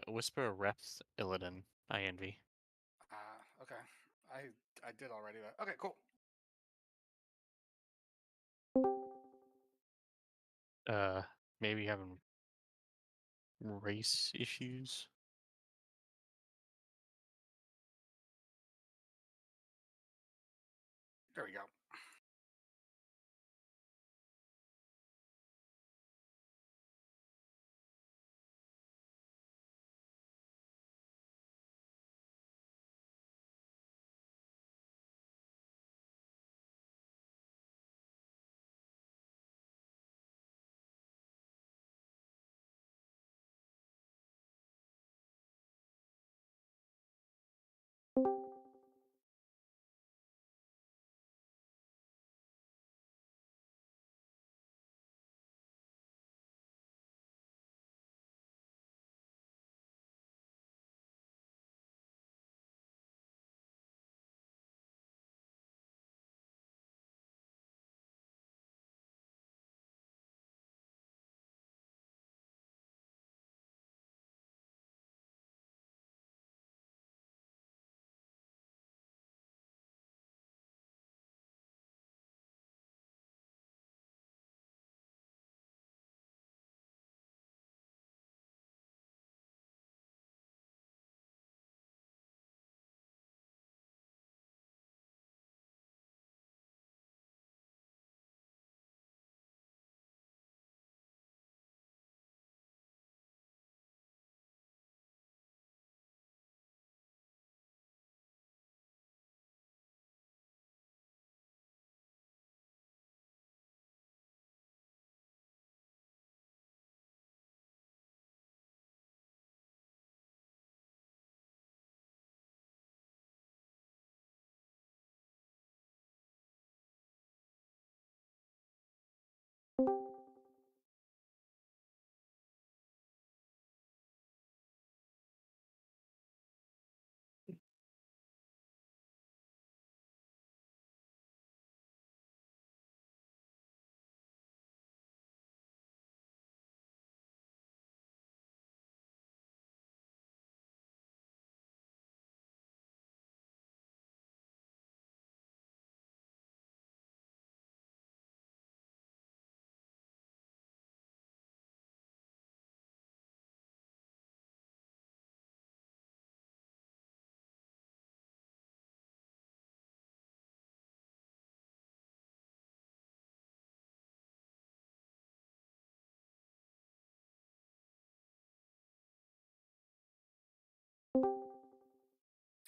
Whisper Reps Illidan, INV. Okay. I did already. But okay, cool. Maybe having race issues. There we go.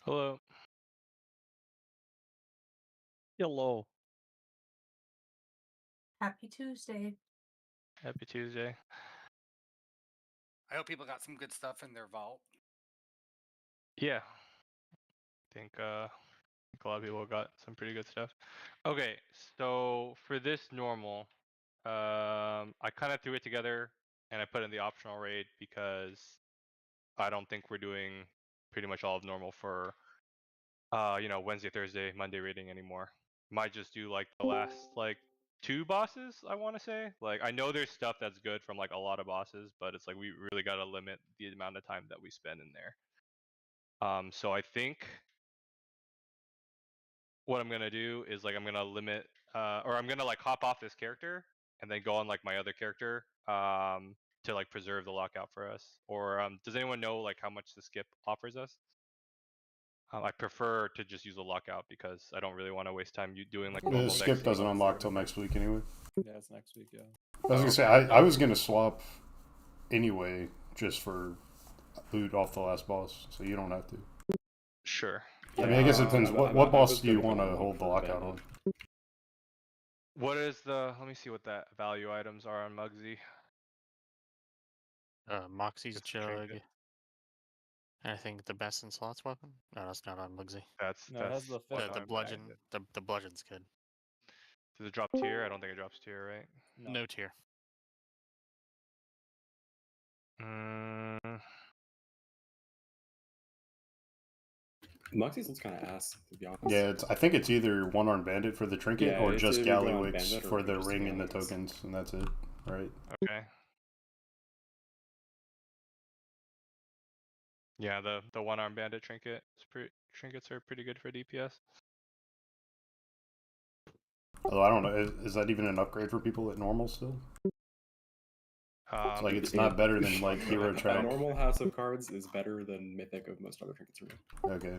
Hello. Hello. Happy Tuesday. Happy Tuesday. I hope people got some good stuff in their vault. Yeah. I think a lot of people got some pretty good stuff. Okay, so for this normal, I kind of threw it together and I put in the optional raid because I don't think we're doing pretty much all of normal for Wednesday, Thursday, Monday raiding anymore. Might just do like the last like 2 bosses, I want to say. Like I know there's stuff that's good from like a lot of bosses, but it's like we really got to limit the amount of time that we spend in there. So I think what I'm gonna do is like I'm gonna limit, or I'm gonna like hop off this character and then go on like my other character, to like preserve the lockout for us. Or does anyone know like how much the skip offers us? I prefer to just use a lockout because I don't really want to waste time doing like The normal skip dex. doesn't unlock till next week anyway. Yeah, it's next week, yeah. I was gonna say I was gonna swap anyway just for loot off the last boss, so you don't have to. Sure. I mean, I guess it depends. What I boss was do you gonna want go to look hold the for lockout Bandit. on? What is the? Let me see what that value items are on Mugsy. Moxie's Just Jug. trinket. I think the best in slots weapon. No, that's not on Mugsy. That's No, it has the what's The on bludgeon. Bandit. The bludgeon's good. Does it drop tier? I don't think it drops tier, right? No tier. Moxie's looks kind of ass, to be honest. Yeah, I think it's either one arm bandit for the trinket Yeah, or it's just either go on Gallywix Bandit or for the just ring and the Gallywix. tokens, and that's it, right? Okay. Yeah, the one arm bandit trinket. Trinkets are pretty good for DPS. Although I don't know, is that even an upgrade for people at normal still? It's like it's not better than like hero A track. normal house of cards is better than mythic of most other trinkets. Okay.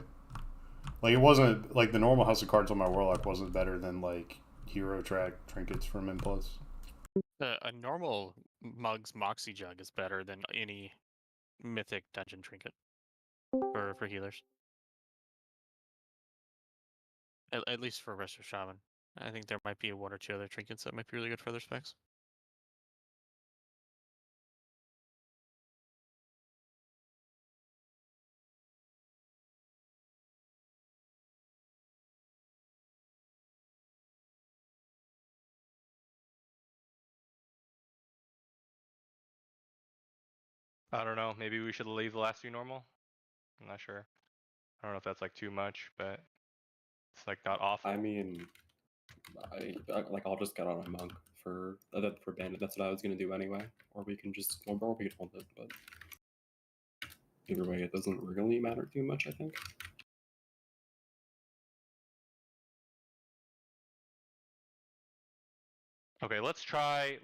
Like it wasn't like the normal house of cards on my warlock wasn't better than like hero track trinkets from M plus. A normal Mug's Moxie Jug is better than any mythic dungeon trinket for healers. At least for Resto Shaman. I think there might be one or two other trinkets that might be really good for other specs. I don't know. Maybe we should leave the last few normal. I'm not sure. I don't know if that's like too much, but it's like not awful. I mean, I'll just get on a monk for bandit. That's what I was gonna do anyway. Or we can just or we can hold it, but either way, it doesn't really matter too much. I think. Okay, let's try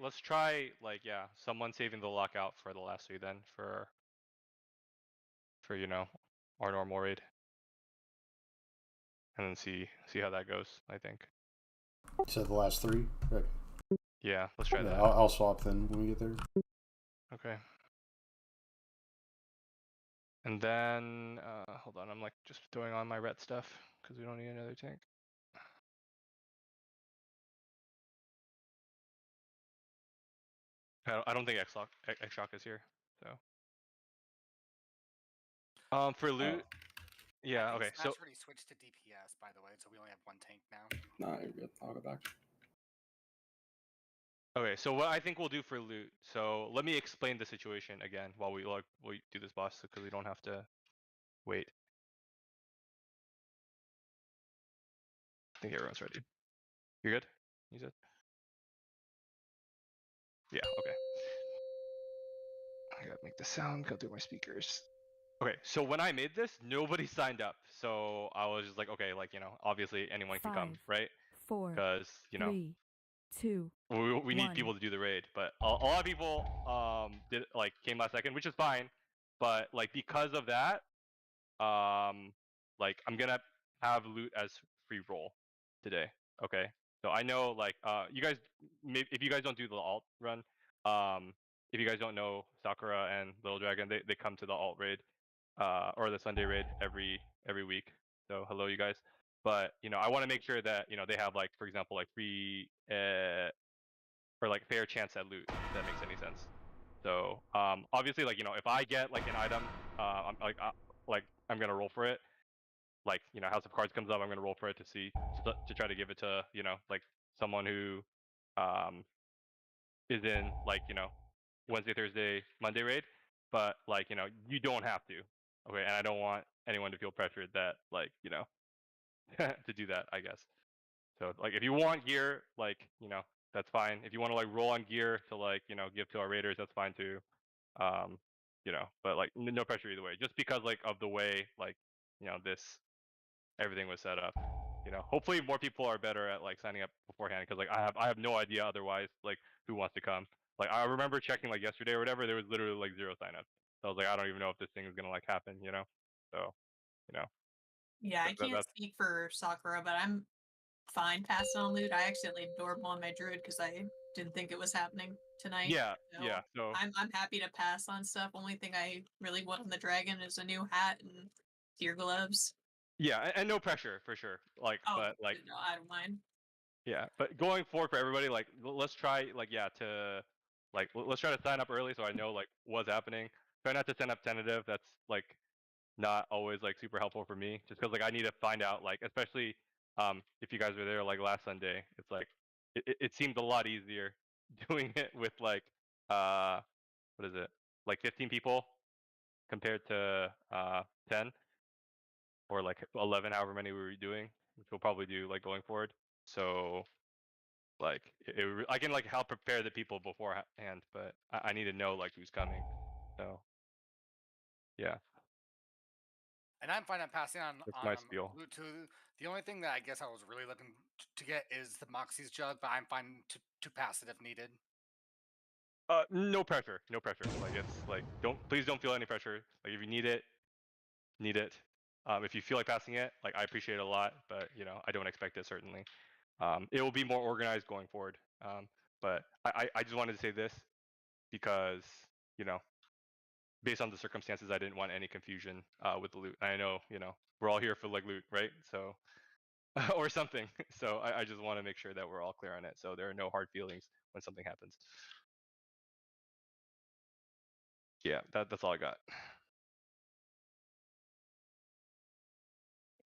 like someone saving the lockout for the last three then for you know our normal raid. And then see how that goes, I think. You said the last three? Okay. Yeah, let's try that. I'll swap then when we get there. Okay. And then hold on, I'm like just throwing on my ret stuff because we don't need another tank. I don't think X-Shock is here, so. For loot, yeah, okay. So already switched to DPS, by the way, so we only have one tank now. Nah, you're good. I'll go back. okay, so what I think we'll do for loot. So let me explain the situation again while we do this boss because we don't have to wait. I think everyone's ready. You're good? You said? Yeah, okay. I gotta make the sound go through my speakers. Okay, so when I made this, nobody signed up. So I was just like, okay, like, obviously anyone can come, 5, right? 4, Because, 3, 2, we need 1. people to do the raid. But a lot of people came last second, which is fine. But like because of that, like I'm gonna have loot as free roll today. Okay. So I know like you guys if you guys don't do the alt run, if you guys don't know Sakura and Little Dragon, they come to the alt raid, or the Sunday raid every week. So hello you guys. But I want to make sure that they have like for example like free or like fair chance at loot. If that makes any sense. So obviously like if I get like an item, I'm like I'm gonna roll for it. Like House of Cards comes up, I'm gonna roll for it to see to try to give it to like someone who is in like Wednesday, Thursday, Monday raid. But like you don't have to. Okay, and I don't want anyone to feel pressured that like to do that. I guess. So like if you want gear, like that's fine. If you want to like roll on gear to like give to our raiders, that's fine too. But like no pressure either way. Just because like of the way like this everything was set up. Hopefully more people are better at like signing up beforehand because like I have no idea otherwise like who wants to come. Like I remember checking like yesterday or whatever, there was literally like 0 signups. So I was like, I don't even know if this thing is gonna like happen. So Yeah, I can't that's speak for Sakura, but I'm fine passing on loot. I accidentally doorbell on my druid because I didn't think it was happening tonight. yeah. So I'm happy to pass on stuff. Only thing I really want on the dragon is a new hat and deer gloves. yeah, and no pressure for sure. Like, Oh, but like no, I don't mind. yeah, but going forward for everybody, like let's try like to like let's try to sign up early so I know like what's happening. Try not to send up tentative. That's like not always like super helpful for me, just because like I need to find out like especially if you guys were there like last Sunday, it's like it seemed a lot easier doing it with like what is it like 15 people compared to 10 or like 11, however many we were doing, which we'll probably do like going forward. So like I can like help prepare the people beforehand, but I need to know like who's coming. So yeah. And I'm fine on passing on That's my spiel. loot too. The only thing that I guess I was really looking to get is the Moxie's jug, but I'm fine to pass it if needed. No pressure, no pressure. Like it's like please don't feel any pressure. Like if you need it, need it. If you feel like passing it, like I appreciate it a lot, but you know I don't expect it certainly. It will be more organized going forward. But I just wanted to say this because you know based on the circumstances, I didn't want any confusion with the loot. I know you know we're all here for like loot, right? So or something. So I just want to make sure that we're all clear on it. So there are no hard feelings when something happens. Yeah, that's all I got.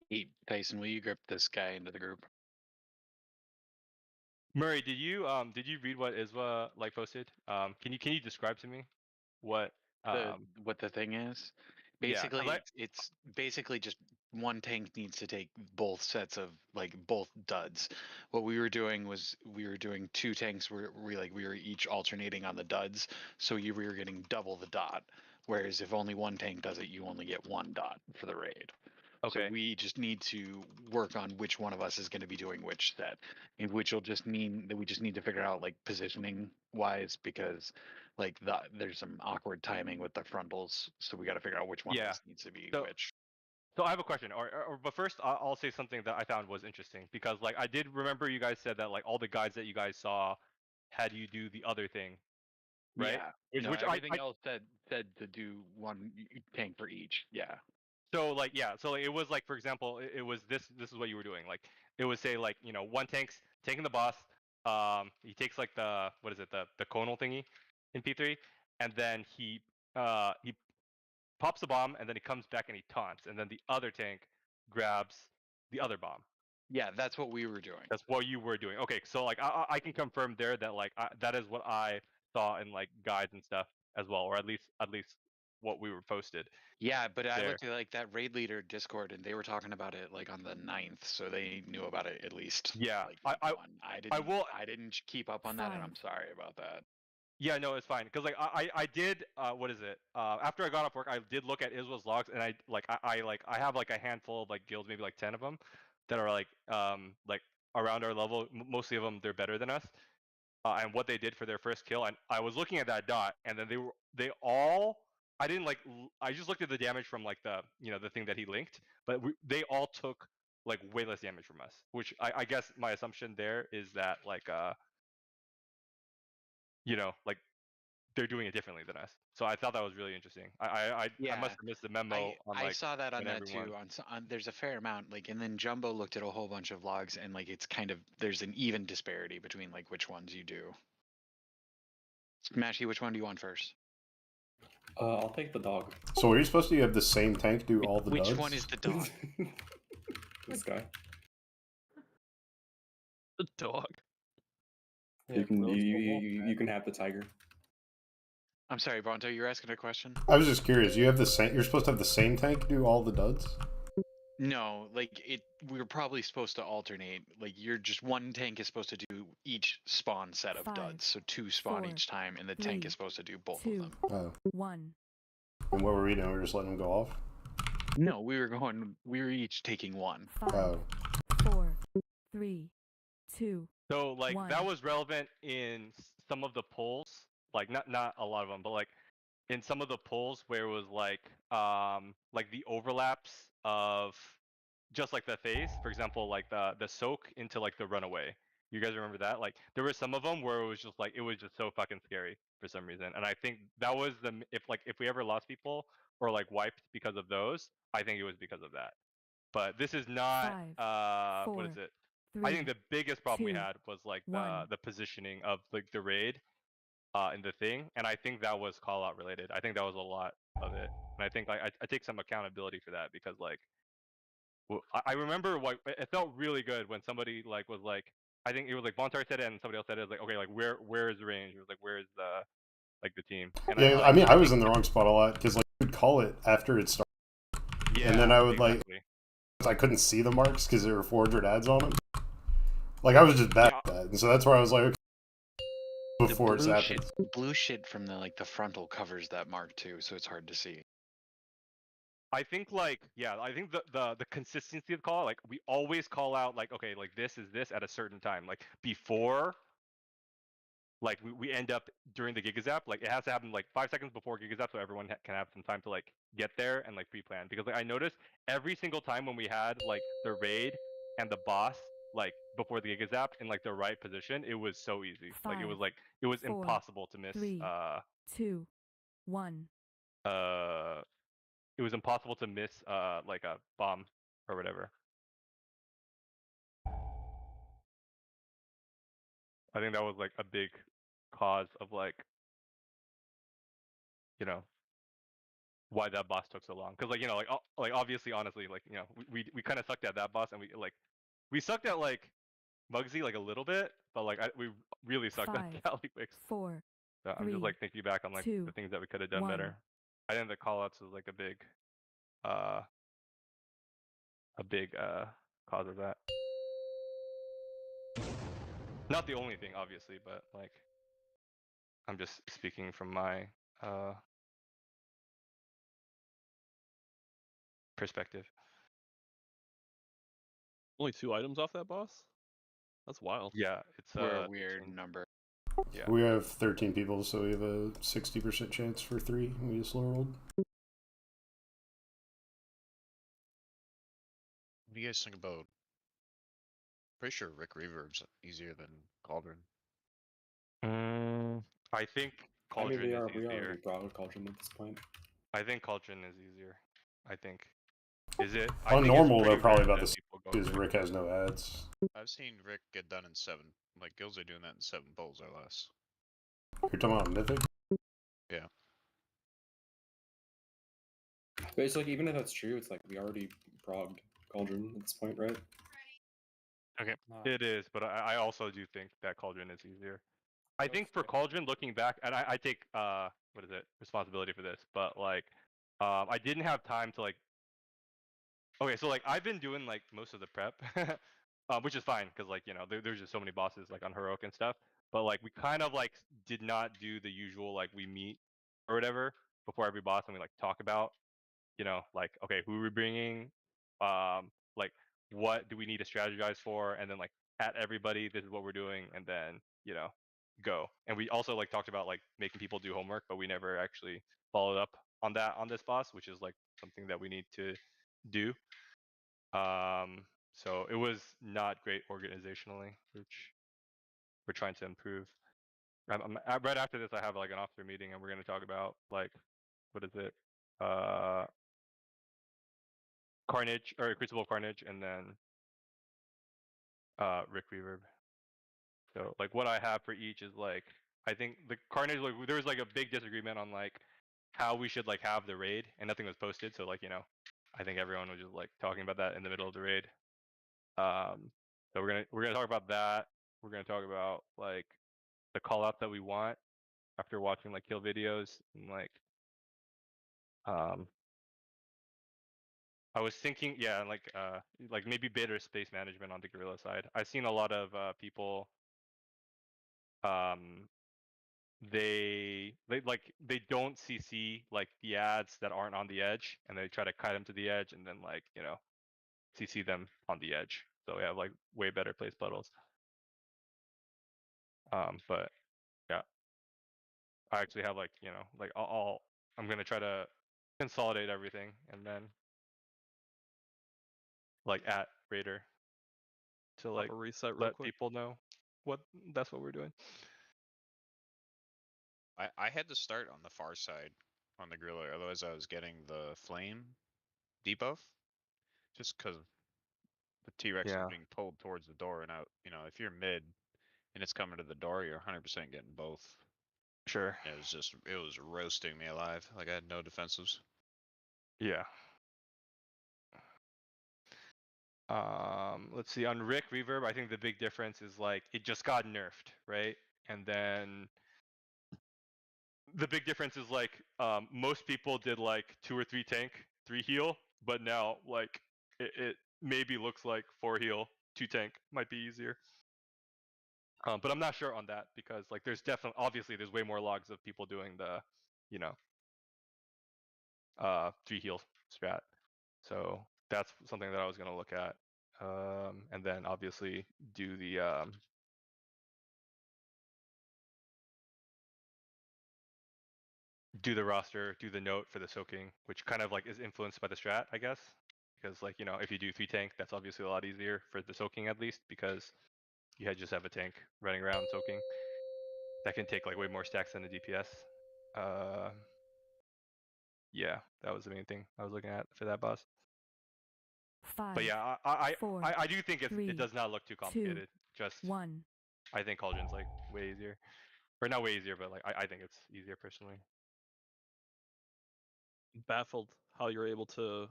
Hey, Tyson, will you grip this guy into the group? Murray, did you read what Iswa like posted? Can you describe to me what What the thing is? yeah, 'cause Basically, it's basically just one tank needs to take both sets of like both duds. What we were doing was we were doing two tanks where we were each alternating on the duds, so we were getting double the dot. Whereas if only one tank does it, you only get one dot for the raid. okay. So we just need to work on which one of us is going to be doing which set, and which will just mean that we just need to figure out like positioning wise because like there's some awkward timing with the frontals, so we got to figure out which one Yeah. of us needs to be So- which. So I have a question, but first I'll say something that I found was interesting because like I did remember you guys said that like all the guides that you guys saw had you do the other thing, right? Yeah. Which Everything I else said to do one tank for each. Yeah. so like yeah, so like, it was like for example, it was this is what you were doing. Like it would say like you know one tank's taking the boss, he takes like the what is it the conal thingy in P3, and then he pops the bomb and then he comes back and he taunts and then the other tank grabs the other bomb. Yeah, that's what we were doing. That's what you were doing. Okay, so like I can confirm there that like that is what I saw in like guides and stuff as well, or at least what we were posted. Yeah, but I there. looked at like that raid leader Discord, and they were talking about it like on the 9th, so they knew about it at least. Yeah, like, I one. I will- didn't keep up on that, and I'm Fine. sorry about that. Yeah, no, it's fine because like I did what is it? After I got off work, I did look at Israel's logs and I have like a handful of like guilds, maybe like 10 of them, that are like around our level. Mostly of them they're better than us. And what they did for their first kill, and I was looking at that dot, and then they all I didn't like I just looked at the damage from like the the thing that he linked, but they all took like way less damage from us, which I guess my assumption there is that like like they're doing it differently than us. So I thought that was really interesting. I Yeah, must have missed the memo on I like saw that on when that everyone- too. On there's a fair amount, like, and then Jumbo looked at a whole bunch of logs, and like it's kind of there's an even disparity between like which ones you do. Smashy, which one do you want first? I'll take the dog. So are you supposed to have the same tank do all the Which duds? one is the dog? This guy. the dog. You can have the tiger. I'm sorry, Bronto, you're asking a question? I was just curious. You have the same. You're supposed to have the same tank do all the duds. No, like we're probably supposed to alternate. Like you're just one tank is supposed to do each spawn set of 5, duds, so 2 spawn 4, each time, and the tank 3, is supposed to do both 2, of them. Oh. 1. And what were we doing? We were just letting them go off. No, we were each taking one. 5, Oh. 4, 3, 2. So like that One. was relevant in some of the polls, like not a lot of them, but like in some of the polls where it was like the overlaps of just like the phase, for example, like the soak into like the runaway. You guys remember that? Like there were some of them where it was just so fucking scary for some reason, and I think that was if we ever lost people or like wiped because of those, I think it was because of that. But this is not 5, what is 4, it? 3. I think the biggest problem we 2, had was like 1. the positioning of like the raid in the thing, and I think that was call out related. I think that was a lot of it, and I think I take some accountability for that because like I remember like it felt really good when somebody like was like I think it was like Vontar said it and somebody else said it, was like okay, like where is the range? It was like where's the team? And Yeah, I I mean, I was in the wrong spot a lot because like you'd call it after it started. yeah, and then I would, like, exactly. I couldn't see the marks because there were 400 ads on them. Like I was just bad at that, and so that's where I was like, okay, before it's the happened. blue shit from the frontal covers that mark too, so it's hard to see. I think like I think the consistency of the call, like we always call out like, okay, like this is this at a certain time, like before, like we end up during the Gigazap, like it has to happen like 5 seconds before Gigazap, so everyone can have some time to like get there and like pre-plan. Because like I noticed every single time when we had like the raid and the boss like before the Gigazap in like the right position, it was so easy. Like it was 5, it was 4, impossible to miss. 3, 2, 1. It was impossible to miss like a bomb or whatever. I think that was like a big cause of like, you know, why that boss took so long. Because like, you know, like obviously, honestly, like, you know, we kind of sucked at that boss, and we sucked at like Muggsy like a little bit, but like we really sucked 5, at Callywix. 4, So I'm just 3, like thinking back on like 2, the things that we could have done 1. better. I think the callouts was like a big cause of that. Not the only thing, obviously, but like I'm just speaking from my perspective. Only 2 items off that boss? That's wild. Yeah, it's We're a weird 13. number. Yeah. We have 13 people, so we have a 60% chance for 3. We just low rolled. What do you guys think about? Pretty sure Rick Reverb's easier than Cauldron. I think I mean, Cauldron we is already easier. brought Cauldron at this point. I think Cauldron is easier. I think. Is it? On think it's normal, they're pretty probably rare about that the people go because quick. Rick has no ads. I've seen Rick get done in 7. Like Guilds are doing that in 7 bowls or less. You're talking about Mythic? Yeah. But it's like, even if that's true, it's like we already progged Cauldron at this point, right? Okay. It is, but I also do think that Cauldron is easier. I think for Cauldron, looking back, and I take responsibility for this, but like I didn't have time to like. Okay, so like I've been doing like most of the prep, which is fine because like, you know, there's just so many bosses like on Heroic and stuff. But like we kind of like did not do the usual like we meet or whatever before every boss and we like talk about, you know, like, okay, who are we bringing, like what do we need to strategize for, and then like at everybody this is what we're doing, and then, you know, go. And we also like talked about like making people do homework, but we never actually followed up on that on this boss, which is like something that we need to do. So it was not great organizationally, which we're trying to improve. Right after this, I have like an officer meeting, and we're going to talk about like, what is it? Carnage or Crucible of Carnage, and then Rick Reverb. So like what I have for each is like, I think the Carnage, like there was like a big disagreement on like how we should like have the raid, and nothing was posted. So like, you know, I think everyone was just like talking about that in the middle of the raid. So we're gonna talk about that. We're gonna talk about like the call out that we want after watching like kill videos, and like I was thinking, yeah, like maybe bid or space management on the guerrilla side. I've seen a lot of people they don't CC like the ads that aren't on the edge, and they try to kite them to the edge, and then like, you know, CC them on the edge. So we have like way better place puddles. But yeah, I actually have like, you know, like I'm gonna try to consolidate everything, and then like at Raider to like a reset real let quick. people know that's what we're doing. I had to start on the far side on the Gorilla, otherwise I was getting the flame debuff. Just because the T-Rex Yeah. is being pulled towards the door, and out, you know, if you're mid and it's coming to the door, you're 100% getting both. Sure. And it was roasting me alive. Like I had no defensives. Yeah. Let's see, on Rick Reverb, I think the big difference is like it just got nerfed, right? And then the big difference is like most people did like 2 or 3 tank, 3 heal, but now like it maybe looks like 4 heal, 2 tank might be easier. But I'm not sure on that, because like there's obviously there's way more logs of people doing the, you know, 3 heals. strat. So that's something that I was gonna look at, and then obviously do the roster, do the note for the soaking, which kind of like is influenced by the strat, I guess. Because like, you know, if you do 3 tank, that's obviously a lot easier for the soaking at least, because you just have a tank running around soaking. That can take like way more stacks than the DPS. Yeah, that was the main thing I was looking at for that boss. 5, But yeah, 4, I do think 3, it does not look too complicated. Just 1. I think Cauldron's like way easier, or not way easier, but like I think it's easier personally. Baffled how you're able to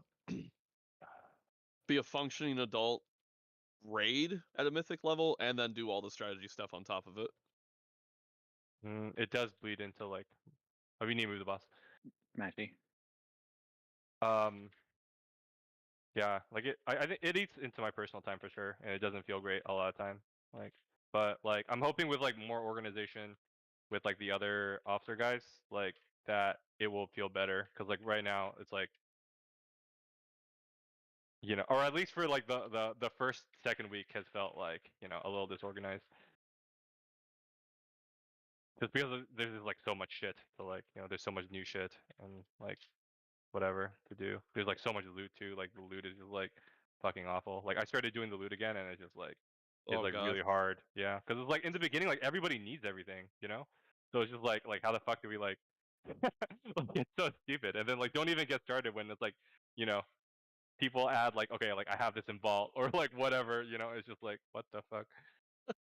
be a functioning adult raid at a mythic level and then do all the strategy stuff on top of it. It does bleed into like. Oh, we need to move the boss. Matty. Yeah, like I think it eats into my personal time for sure, and it doesn't feel great a lot of time. Like, but like I'm hoping with like more organization, with like the other officer guys, like that it will feel better. Cause like right now it's like, you know, or at least for like the first second week has felt like, you know, a little disorganized. Just because there's just, like so much shit. So like, you know, there's so much new shit and like whatever to do. There's like so much loot too. Like the loot is just like fucking awful. Like I started doing the loot again and it's just like it's Oh, like God. really hard. Yeah, because it's like in the beginning like everybody needs everything, you know. So it's just like how the fuck do we like? It's so stupid. And then like don't even get started when it's like, you know, people add like, okay, like I have this in vault or like whatever, you know. It's just like what the fuck.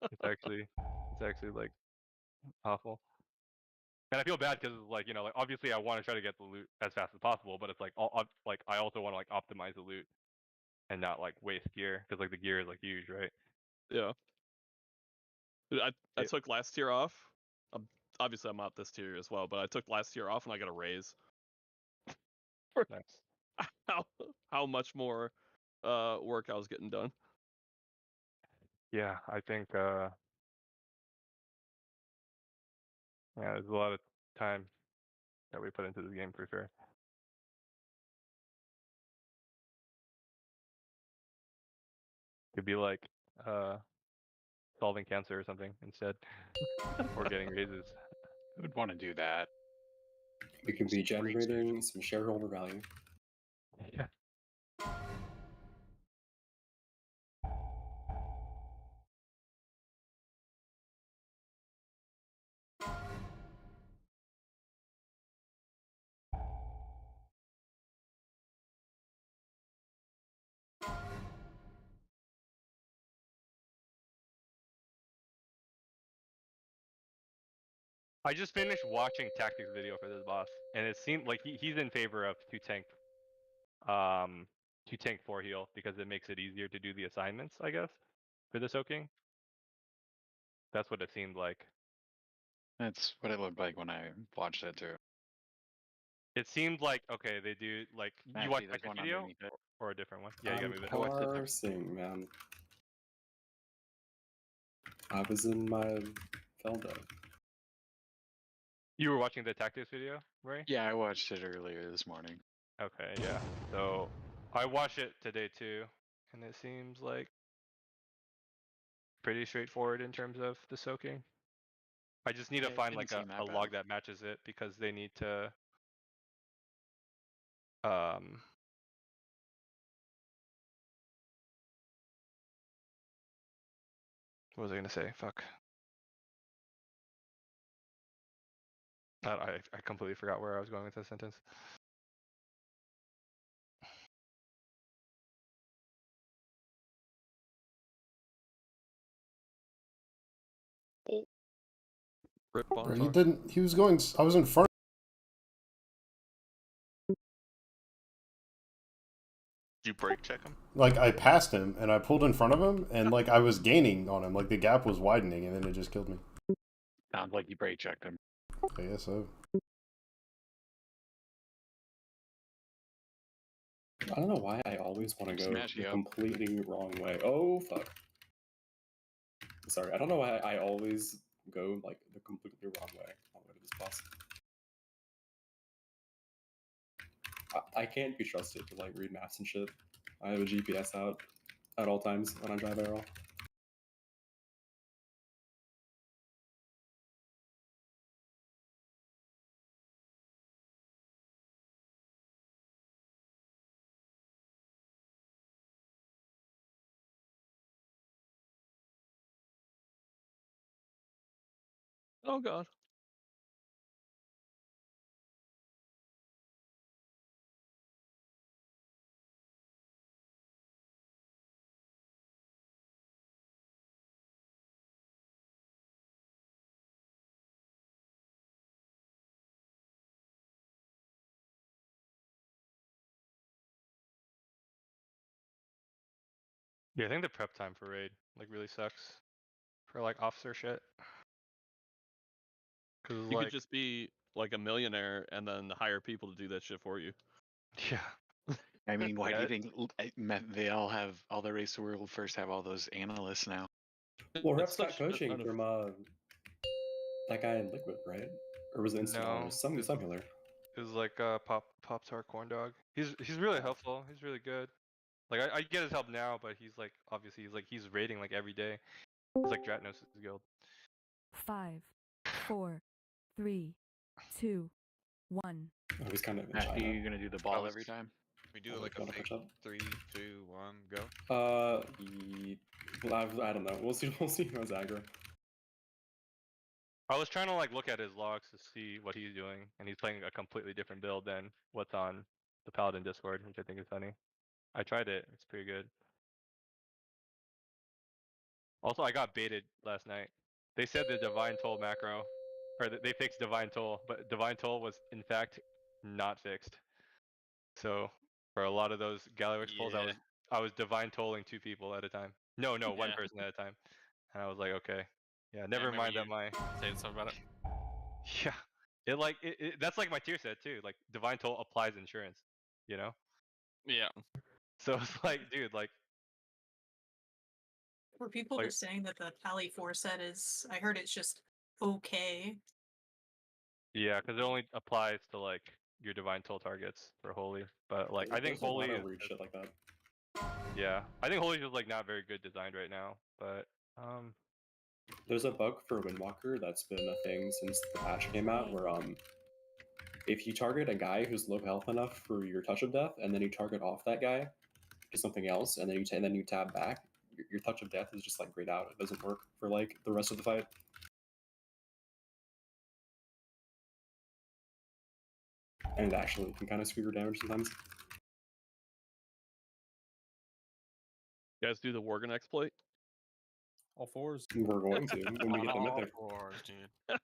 It's actually like awful. And I feel bad because like, you know, like obviously I want to try to get the loot as fast as possible, but it's like like I also want to like optimize the loot and not like waste gear because like the gear is like huge, right? Yeah. Dude, I Yeah. took last tier off. Obviously, I'm out this tier as well, but I took last tier off and I got a raise. Nice. How much more work I was getting done. Yeah, I think yeah, there's a lot of time that we put into this game for sure. Could be like solving cancer or something instead, or getting raises. I would want to do that. We can be generating some shareholder value. Yeah. I just finished watching tactics video for this boss, and it seemed like he's in favor of 2 tank 4 heal because it makes it easier to do the assignments, I guess, for the soaking. That's what it seemed like. That's what it looked like when I watched it too. It seemed like okay, they do like Matthew, you watch there's tactics one video underneath it. or a different one? Yeah, you gotta move it. Parsing, man. I was in my Felda. You were watching the tactics video, right? Yeah, I watched it earlier this morning. Okay, yeah. So I watched it today too, and it seems like pretty straightforward in terms of the soaking. I just need Yeah, to it find didn't like seem a that log bad. that matches it because they need to what was I gonna say? Fuck. I completely forgot where I was going with this sentence. Rip Bro, he Bontar. didn't. He was going. I was in front. Did you brake check him? Like I passed him and I pulled in front of him and like I was gaining on him. Like the gap was widening and then it just killed me. Sounds like you brake checked him. I guess so. I don't know why I always want to go Smash the you up. completely wrong way. Oh fuck. Sorry, I don't know why I always go like the completely wrong way on the way to this boss. I can't be trusted to like read maps and shit. I have a GPS out at all times when I drive ARL. Oh god. Yeah, I think the prep time for raid like really sucks for like officer shit. Cause You like could just be like a millionaire and then hire people to do that shit for you. yeah. I mean, why do Yeah, you think they all have all the race the world first have all those analysts now? Well, It's Rep's got such an coaching from that guy in Liquid, right? Or was it Instant No, Honors? Something it's- similar. It was like Pop Tart Corn Dog. He's really helpful. He's really good. Like I get his help now, but he's like obviously he's raiding like every day. He's like Dratnos' guild. 5, 4, 3, 2, 1. Oh, he's kind of in Matthew, China. you gonna do the ball every was- time? We do Oh, like a wanna fake catch up? 3, 2, 1, go. I don't know. We'll see. We'll see who's aggro. I was trying to like look at his logs to see what he's doing, and he's playing a completely different build than what's on the Paladin Discord, which I think is funny. I tried it; it's pretty good. Also, I got baited last night. They said the Divine Toll macro, or they fixed Divine Toll, but Divine Toll was in fact not fixed. So for a lot of those Galliwix pulls, Yeah. I was Divine Tolling 2 people at a time. No, one Yeah. person at a time, and I was like, okay, yeah, I never remember mind that you my saying something about it. yeah, that's like my tier set too. Like Divine Toll applies insurance, you know. Yeah. So it's like, dude, like Were people Like- just saying that the Pally 4 set is? I heard it's just okay. yeah, because it only applies to like your Divine Toll targets for Holy, but like I think There's a lot Holy of is weird shit like that. yeah, I think Holy is like not very good designed right now, but There's a bug for Windwalker that's been a thing since the patch came out, where if you target a guy who's low health enough for your Touch of Death, and then you target off that guy to something else, and then you tab back, your Touch of Death is just like grayed out. It doesn't work for like the rest of the fight. And it actually can kind of screw your damage sometimes. You guys do the Worgen exploit? All fours. We're going to when we get the All mythic. fours, dude.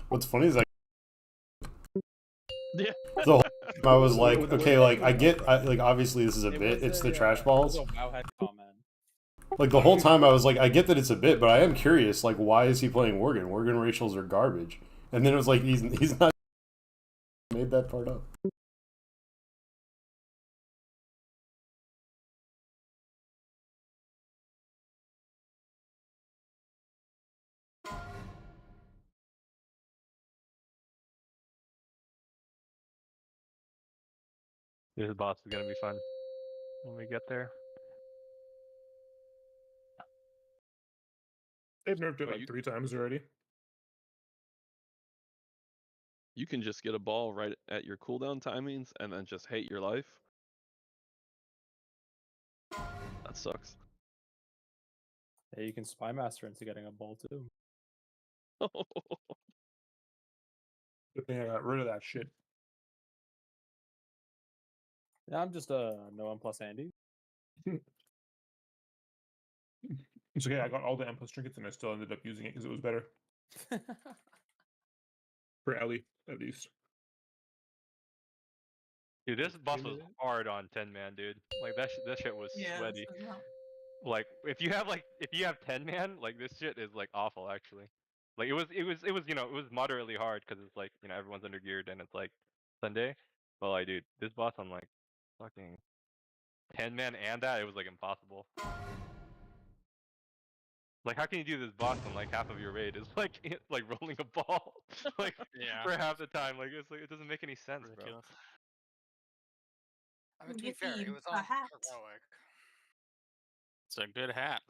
What's funny is like Yeah. the whole time I was like, okay, like like obviously this is a bit. It's the trash balls. Like the whole time I was like, I get that it's a bit, but I am curious, like, why is he playing Worgen? Worgen racials are garbage. And then it was like, he's not made that part up. this boss is gonna be fun when we get there. They've nerfed it Well, like 3 times already. You can just get a ball right at your cooldown timings and then just hate your life. That sucks. Yeah, you can spy master into getting a ball too. Good thing I got rid of that shit. Yeah, I'm just no M plus Andy. It's okay, I got all the M plus trinkets and I still ended up using it because it was better. For Ellie, at least. Dude, this boss was hard on 10-man, dude. Like that shit was Yeah. sweaty. that's about- Like if you have 10-man, like this shit is like awful actually. Like it was you know, it was moderately hard because it's like, you know, everyone's under geared and it's like Sunday. But like, dude, this boss on like fucking 10-man and that, it was like impossible. Like how can you do this boss on like half of your raid? It's like like rolling a ball like Yeah. for half the time. Like it's like it doesn't make any sense, bro. Ridiculous. I mean, to be fair, Yippee, it was a on hat. heroic. It's a good hat.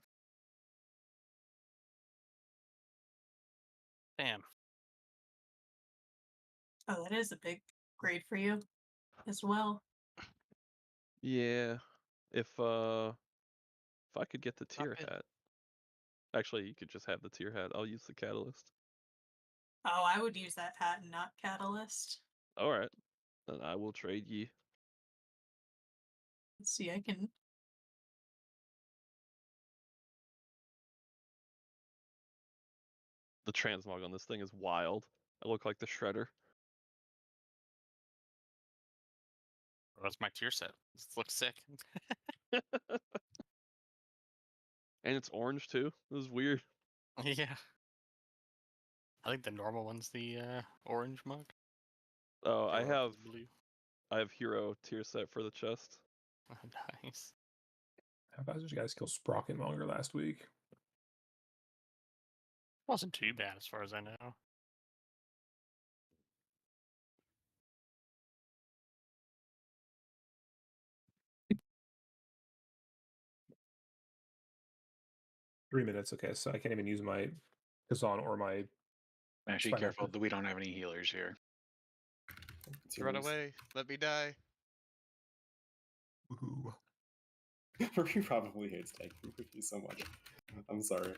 Damn. Oh, that is a big grade for you as well. Yeah. If I could get the tier bad. hat. Actually, you could just have the tier hat. I'll use the catalyst. Oh, I would use that hat and not catalyst. All right. Then I will trade ye. Let's see, I can. The transmog on this thing is wild. I look like the Shredder. That's my tier set. This looks sick. And it's orange too. This is weird. Yeah. I think the normal one's the orange mug. Oh, I Hero have is blue. I have hero tier set for the chest. Nice. How fast did you guys kill Sprockenmonger last week? Wasn't too bad as far as I know. .3 minutes. Okay, so I can't even use my Kazan or my. Actually, Spy careful Master. that we don't have any healers here. Run away. Let me die. Woohoo. Ruby probably hates taking Ruby so much. I'm sorry.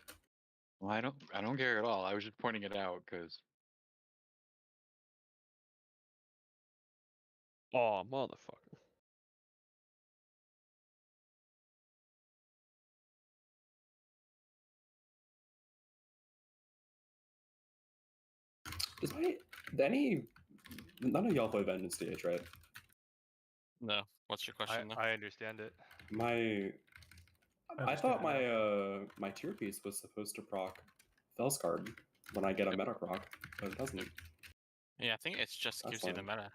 Well, I don't care at all. I was just pointing it out because Oh, motherfucker. Does none of y'all play Vengeance DH, right? No. What's your question? though? I understand it. I thought my tier piece was supposed to proc Felscard when I get a meta proc, but it doesn't. Yeah, I think it just That's gives you the fine. meta.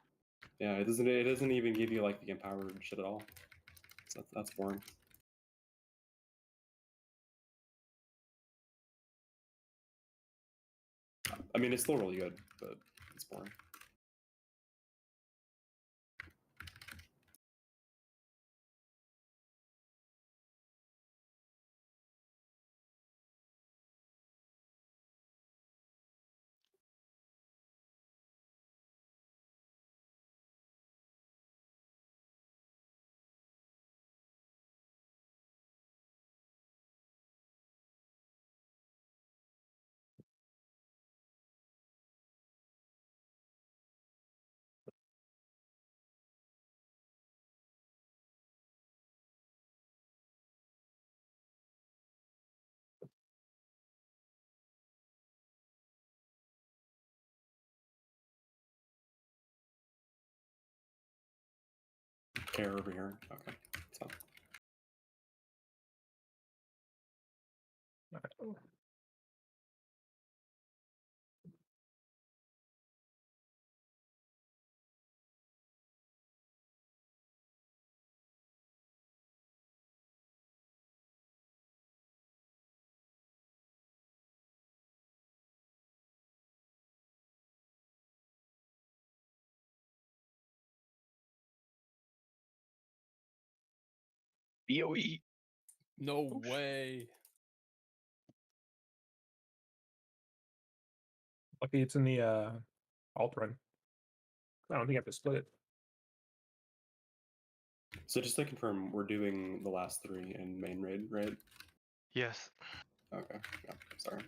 Yeah, it doesn't even give you like the empowered shit at all. So that's boring. I mean, it's still really good, but it's boring. Care over here. Okay, so. BOE. No way. Lucky it's in the alt run. I don't think I have to split it. So just to confirm, we're doing the last 3 in main raid, right? Yes. Okay. Yeah. Sorry.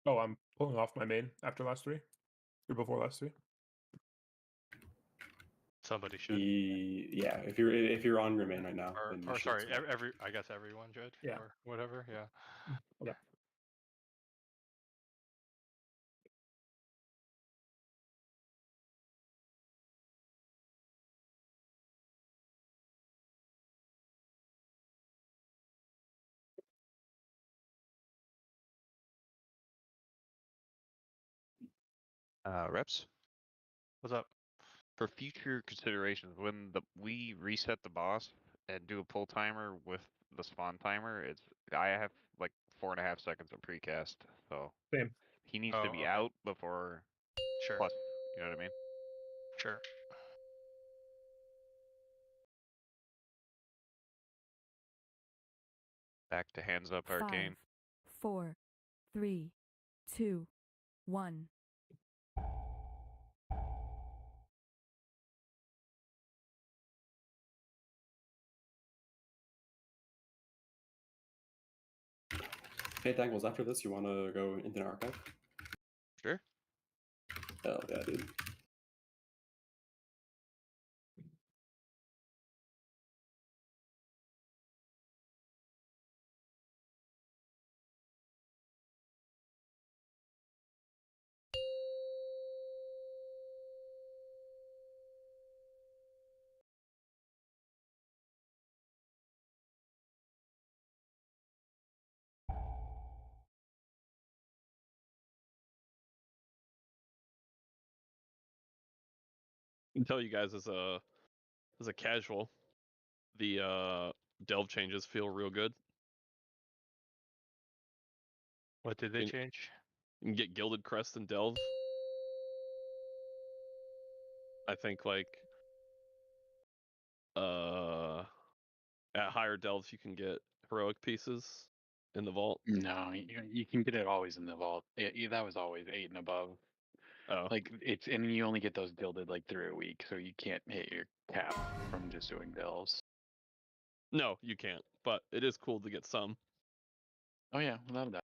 Oh, I'm pulling off my main after last 3. Or before last 3. Somebody should. Yeah, if you're on your main right now, then you Or should sorry, split. I guess everyone should. Yeah. Or whatever. Yeah. Okay. Reps. What's up? For future considerations, when we reset the boss and do a pull timer with the spawn timer, I have like 4.5 seconds of precast, so Same. he needs to be okay. out before Sure. Plus, you know what I mean? Sure. Back to Hands Up Arcane. 5, 4, 3, 2, 1. Hey, Dangles, after this, you want to go into an archive? Sure. Hell yeah, dude. I can tell you guys as a casual, the delve changes feel real good. What did they You- change? You can get Gilded Crest and delve. I think like at higher delves you can get heroic pieces in the vault. No, you can get it always in the vault. That was always 8 and above. Oh, Like it's and you only get those gilded like through a week, so you can't hit your cap from just doing delves. no, you can't. But it is cool to get some. Oh yeah, without a doubt.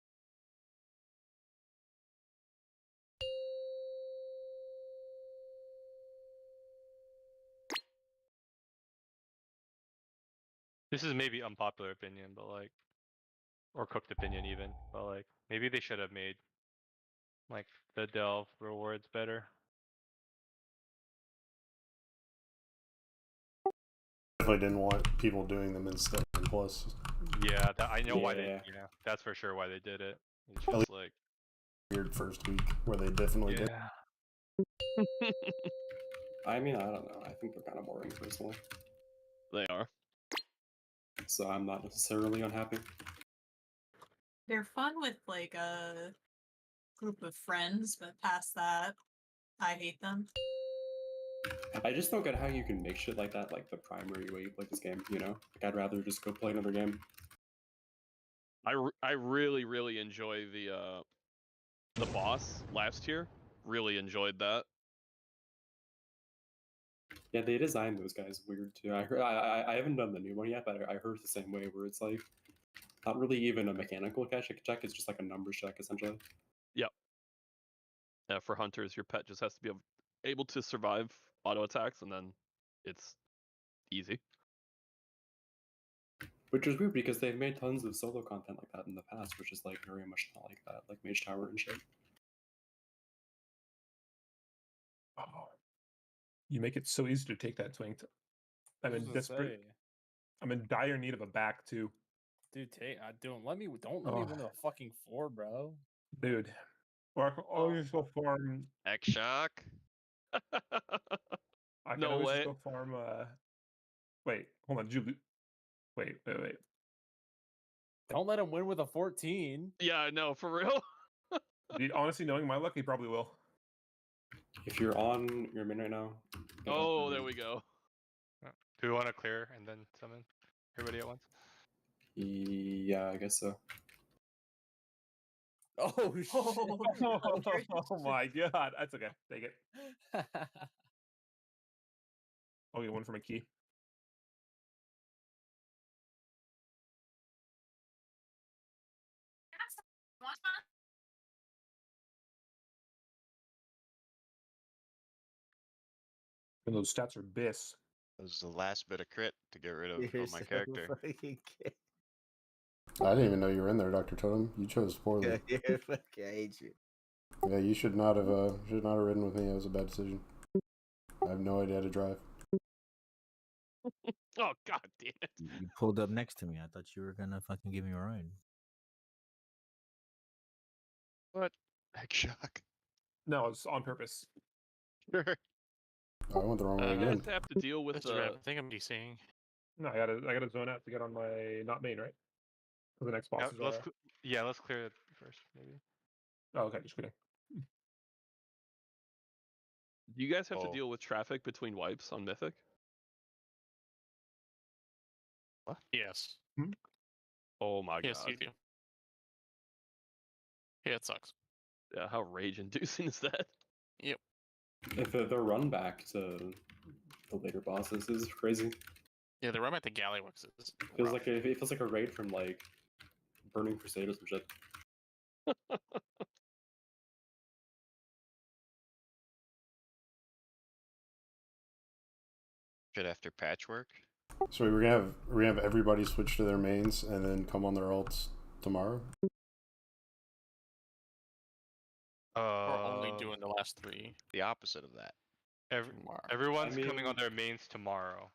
This is maybe unpopular opinion, but like, or cooked opinion even, but like, maybe they should have made like the delve rewards better. Definitely didn't want people doing them instead. Plus, Yeah, I know why they. Yeah. Yeah, that's for sure why they did it. It's At just like, weird first week where they definitely did. yeah. I mean, I don't know. I think they're kind of boring personally, They are. so I'm not necessarily unhappy. They're fun with like a group of friends, but past that, I hate them. I just don't get how you can make shit like that like the primary way you play this game. You know, like I'd rather just go play another game. I really enjoy the boss last year. Really enjoyed that. Yeah, they designed those guys weird too. I heard, I haven't done the new one yet, but I heard it's the same way where it's like not really even a mechanical check. It's just like a numbers check essentially. Yeah, for hunters, your pet just has to be able to survive auto attacks, and then it's easy. Which is weird because they've made tons of solo content like that in the past, which is like very much not like that, like Mage Tower and shit. Oh. You make it so easy to take that twink. I'm in desperate. I'm in dire need of a back too, Dude, don't let me win a fucking 4, bro. dude. Or I can always go farm. X Shock. I can No always way. just go farm. Wait, hold on, Julie. Wait. Don't let him win with a 14. Yeah, I know, for real. Dude, honestly, knowing my luck, he probably will. If you're on your main right now. get up Oh, and- there we go. Do we want to clear and then summon everybody at once? Yeah, I guess so. Oh shit. Oh my god, that's okay. Take it. I'll get one for my key. And those stats are bis. That was the last bit of crit to get rid of You're my so character. fucking gay. I didn't even know you were in there, Dr. Totem. You chose poorly. You're fucking, I hate you. Yeah, you should not have ridden with me. That was a bad decision. I have no idea how to drive. Oh, god damn it. You pulled up next to me. I thought you were gonna fucking give me a ride. What? X Shock. No, it's on purpose. Sure. Oh, I went the wrong way You again. guys have to deal with That's right. I think I'm DCing. No, I gotta zone out to get on my not main, right? For the next boss. Yeah, let's clear it first, maybe. Oh, okay, just kidding. Do you guys have to Oh. deal with traffic between wipes on Mythic? Yes. Oh my Yes, god. you do. Yeah, it sucks. Yeah, how rage-inducing is that? Yep. If the run back to the later bosses is crazy. Yeah, the run at the Galliwix is Feels rough. it feels like a raid from like Burning Crusade or some shit. Shit after patchwork. So we're gonna have everybody switch to their mains and then come on their alts tomorrow. Or only doing the last 3 The opposite of that. tomorrow. Everyone's I coming on mean- their mains tomorrow.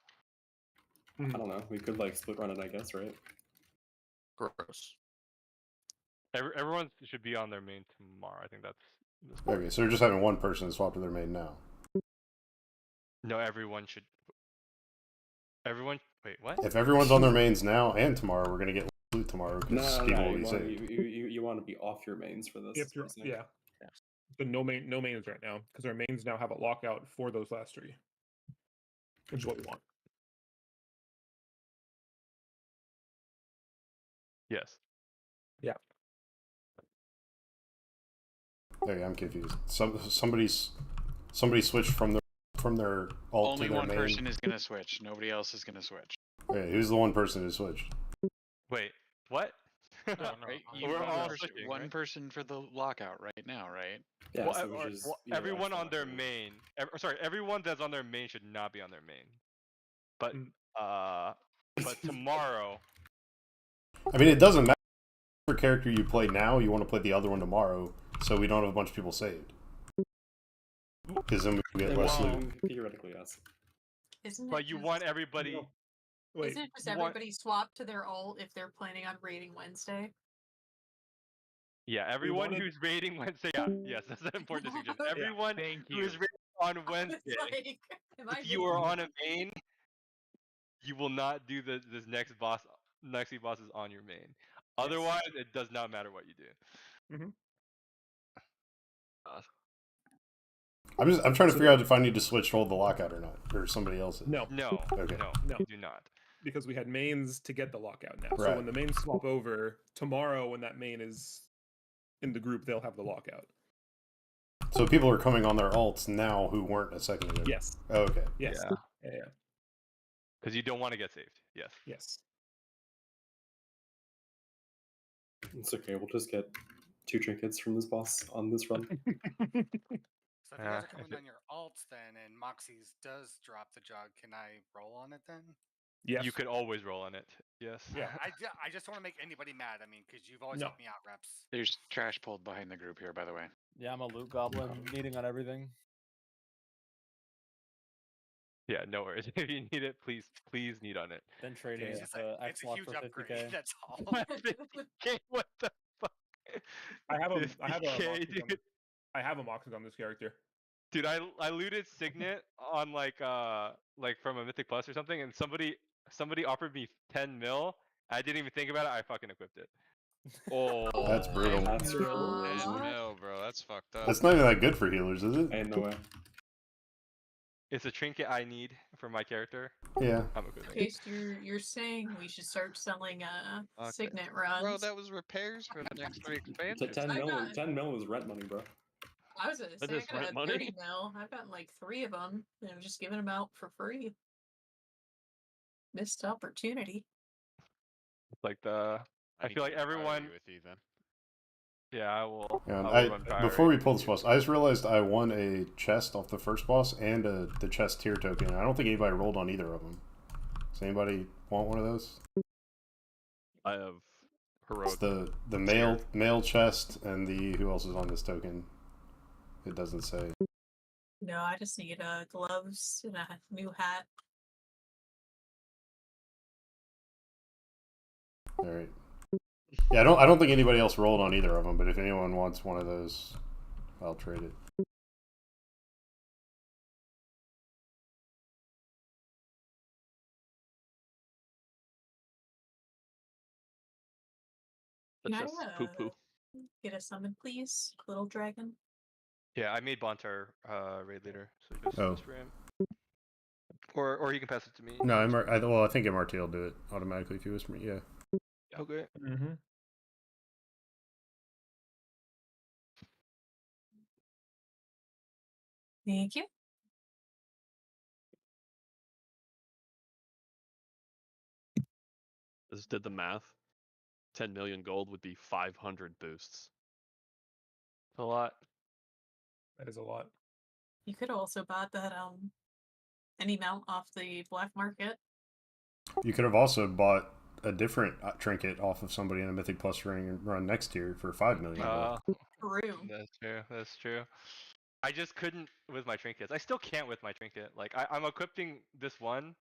I don't know. We could like split run it, I guess, right? Gross. Everyone should be on their main tomorrow. I think that's Okay, so we're just having one person swap to their main now. no. Everyone should. Everyone. Wait, what? If everyone's on their mains now and tomorrow, we're gonna get loot tomorrow because people will be saved. You want to be off your mains for this. If you're, basically. yeah. But no mains right now because our mains now have a lockout for those last 3, which is what we want. Yes. Yeah. Okay, I'm confused. Somebody switched from their alt Only to their one main. person is gonna switch. Nobody else is gonna switch. Okay, who's the one person who switched? Wait, what? Right? You We're one all person, switching, one right? person for the lockout right now, right? Yeah, Well, so which is everyone on their main. Sorry, everyone that's on their main should not be on their main. But but tomorrow. I mean, it doesn't matter which character you play now. You want to play the other one tomorrow, so we don't have a bunch of people saved. Because then we can get less loot. Theoretically, yes. Isn't it But you just- want everybody. Wait, Isn't it just you want- everybody swap to their alt if they're planning on raiding Wednesday? Yeah, everyone wanted- who's raiding Wednesday. Yeah, yes, that's an important distinction. Everyone who is raiding on Wednesday. Like, am I If you are missing on a main, you will not do this next few bosses on your main. Otherwise, it does not matter what you do. Mhm. I'm trying to figure out if I need to switch to hold the lockout or not, or somebody else. No. No, Okay. No. you do not. Because we had mains to get the lockout now. So Right. when the mains swap over tomorrow, when that main is in the group, they'll have the lockout. So people are coming on their alts now who weren't a second ago. Yes. Oh, okay. Yes. Yeah. Yeah. Because you don't want to get saved. Yes. Yes. It's okay. We'll just get 2 trinkets from this boss on this run. So if you guys Yeah, are coming on your alts then, and Moxie's does drop the jug, can I roll on it then? Yes. You could always roll on it. Yes. Yeah. I just want to make anybody mad. I mean, because you've always No. helped me out, reps. There's trash pulled behind the group here, by the way. Yeah, I'm a loot goblin, needing on everything. Yeah, no worries. If you need it, please need on it. Then trading It's it just to it's a Xlock huge for upgrade. 50k. That's all. 50K, what the fuck? I have a 50K, Moxie on, dude. I have a Moxie on this character. Dude, I looted Signet on like from a Mythic Plus or something, and somebody offered me 10 mil. I didn't even think about it. I fucking equipped it. Oh, That's brutal. That's Ten brutal. mil, bro. That's fucked up. That's not even that good for healers, is it? Ain't no way. it's a trinket I need for my character. Yeah. I'm equipping. Okay, so you're saying we should start selling Okay. signet runs? Bro, that was repairs for the next 3 T- expansions. 10 I mil. got- 10 mil is rent money, bro. I was gonna That say I is got rent a money. 30 mil. I've gotten like 3 of them, and I'm just giving them out for free. Missed opportunity. It's like the. I need feel to like get Fire everyone. with you then. Yeah, I will. Yeah, I will run fire before we rate. pull this boss, I just realized I won a chest off the first boss and the chest tier token. I don't think anybody rolled on either of them. Does anybody want one of those? I have It's heroic. the male chest and the who else is on this token? It doesn't say. No, I just need gloves and a new hat. All right. Yeah, I don't think anybody else rolled on either of them. But if anyone wants one of those, I'll trade it. Can That's I just poo poo. get a summon, please, little dragon? Yeah, I made Bontar raid leader, so just Oh. for him. Or you can pass it to me. No, I think MRT will do it automatically if you whisper me. Yeah. Okay. Mm-hmm. Thank you. Just did the math. 10 million gold would be 500 boosts. A lot. That is a lot. You could also bought that any mount off the black market. You could have also bought a different trinket off of somebody in a Mythic Plus ring run next tier for 5 million. True. That's true. That's true. I just couldn't with my trinkets. I still can't with my trinket. Like I'm equipping this one